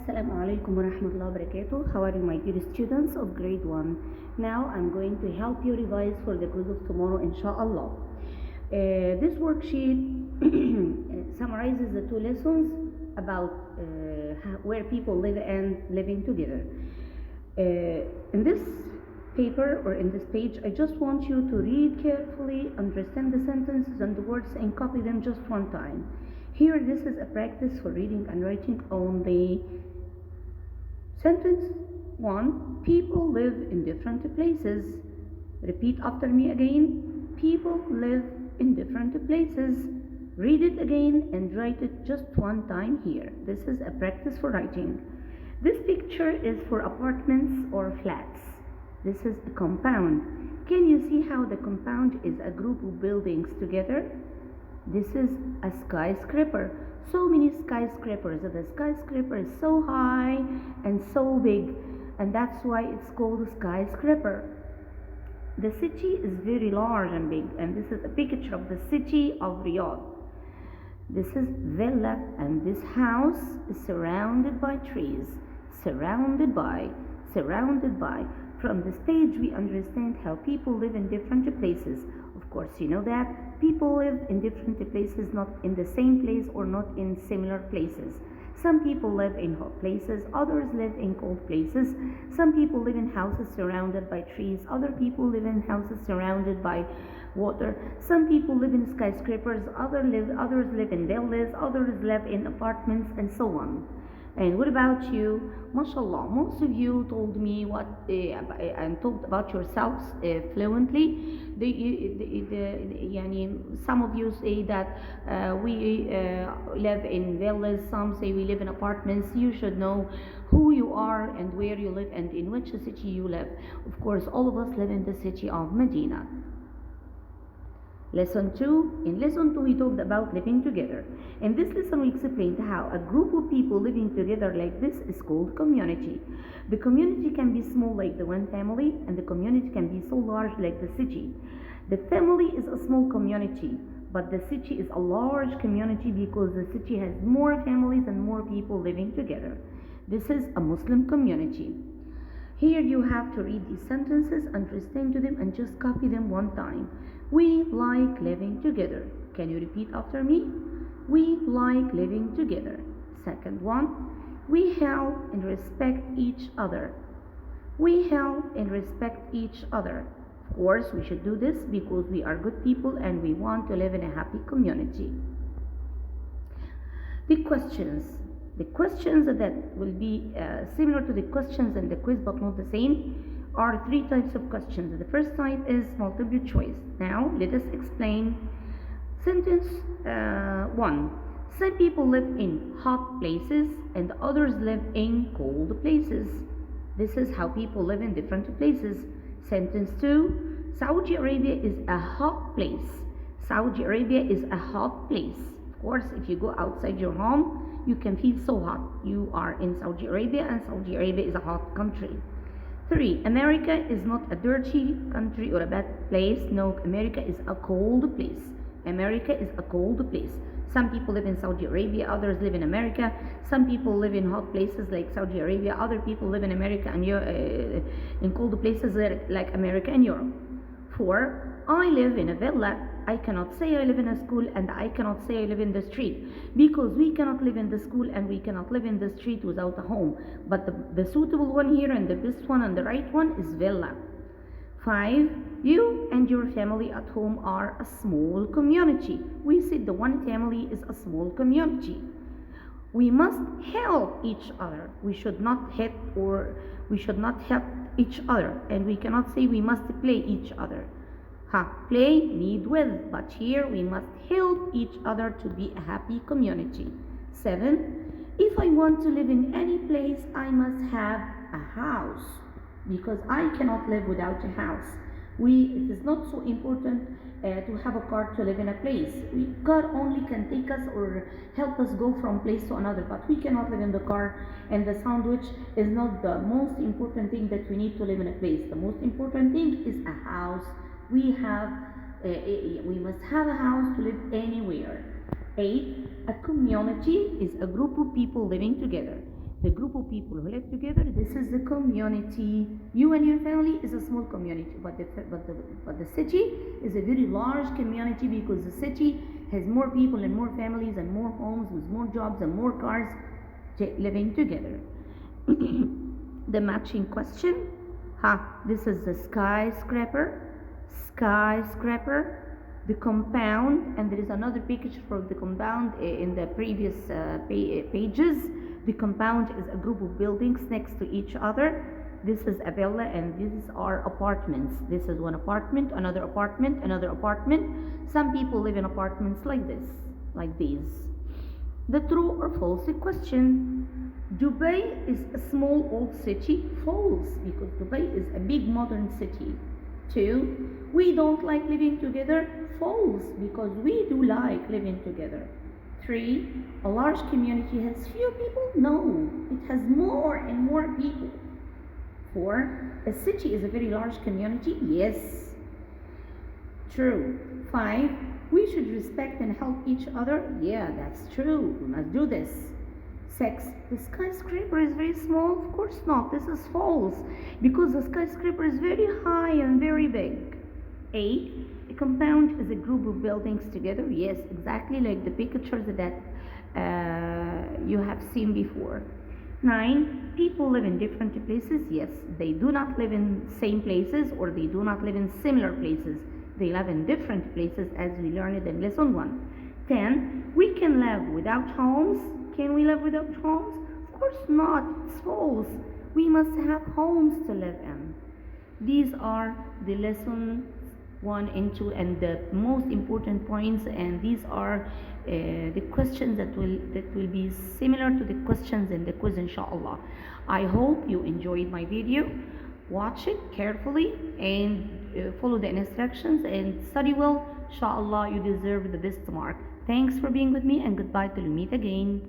Assalamu alaikum wa rahmatullahi wa barakatuh. How are you, my dear students of grade 1? Now I'm going to help you revise for the quiz of tomorrow, inshallah. This worksheet summarizes the two lessons about where people live and living together. In this paper or in this page, I just want you to read carefully, understand the sentences and the words, and copy them just one time. Here, this is a practice for reading and writing only. Sentence 1. People live in different places. Repeat after me again. People live in different places. Read it again and write it just one time here. This is a practice for writing. This picture is for apartments or flats. This is a compound. Can you see how the compound is a group of buildings together? This is a skyscraper. So many skyscrapers. The skyscraper is so high and so big, and that's why it's called a skyscraper. The city is very large and big, and this is a picture of the city of Riyadh. This is villa, and this house is surrounded by trees. Surrounded by. From this page we understand how people live in different places. Of course, you know that people live in different places, not in the same place or not in similar places. Some people live in hot places, others live in cold places. Some people live in houses surrounded by trees, other people live in houses surrounded by water. Some people live in skyscrapers, others live in villas, others live in apartments, and so on. And what about you? MashaAllah, most of you told me what and talked about yourselves fluently. Some of you say that we live in villas, some say we live in apartments. You should know who you are and where you live and in which city you live. Of course, all of us live in the city of Medina. Lesson 2. In lesson 2 we talked about living together. In this lesson we explained how a group of people living together like this is called community. The community can be small like the one family, and the community can be so large like the city. The family is a small community, but the city is a large community because the city has more families and more people living together. This is a Muslim community. Here you have to read these sentences, understand them, and just copy them one time. We like living together. Can you repeat after me? We like living together. Second one, we help and respect each other. We help and respect each other. Of course, we should do this because we are good people and we want to live in a happy community. The questions that will be similar to the questions in the quiz but not the same are three types of questions. The first type is multiple choice. Now let us explain. Sentence 1. Some people live in hot places and others live in cold places. This is how people live in different places. Sentence 2. Saudi Arabia is a hot place. Saudi Arabia is a hot place. Of course, if you go outside your home, you can feel so hot. You are in Saudi Arabia, and Saudi Arabia is a hot country. 3. America is not a dirty country or a bad place. No, America is a cold place. America is a cold place. Some people live in Saudi Arabia, others live in America. Some people live in hot places like Saudi Arabia, other people live in America and in cold places like America and Europe. 4. I live in a villa. I cannot say I live in a school, and I cannot say I live in the street, because we cannot live in the school and we cannot live in the street without a home. But the suitable one here and the best one and the right one is villa. 5. You and your family at home are a small community. We said the one family is a small community. We must help each other. We should not hit or we should not help each other, and we cannot say we must play each other. Play, need with, but here we must help each other to be a happy community. 7. If I want to live in any place, I must have a house, because I cannot live without a house. It is not so important to have a car to live in a place. Car only can take us or help us go from place to another, but we cannot live in the car, and the sandwich is not the most important thing that we need to live in a place. The most important thing is a house. We must have a house to live anywhere. 8. A community is a group of people living together. The group of people who live together, this is the community. You and your family is a small community, but the city is a very large community, because the city has more people and more families and more homes with more jobs and more cars living together. The matching question, this is the skyscraper, the compound, and there is another picture for the compound in the previous pages. The compound is a group of buildings next to each other. This is a villa, and these are apartments. This is one apartment, another apartment, another apartment. Some people live in apartments like this, like these. The true or false question. Dubai is a small old city. False, because Dubai is a big modern city. 2. We don't like living together. False, because we do like living together. 3. A large community has few people. No, it has more and more people. 4. A city is a very large community. Yes, true. 5. We should respect and help each other. Yeah, that's true. We must do this. 6. The skyscraper is very small. Of course not. This is false, because the skyscraper is very high and very big. 8. A compound is a group of buildings together. Yes, exactly like the pictures that you have seen before. 9. People live in different places. Yes, they do not live in same places, or they do not live in similar places. They live in different places, as we learned in lesson 1. 10. We can live without homes. Can we live without homes? Of course not. It's false. We must have homes to live in. These are the lesson 1 and 2 and the most important points, and these are the questions that will be similar to the questions in the quiz, inshallah. I hope you enjoyed my video. Watch it carefully and follow the instructions and study well. Inshallah, you deserve the best mark. Thanks for being with me, and goodbye till we meet again.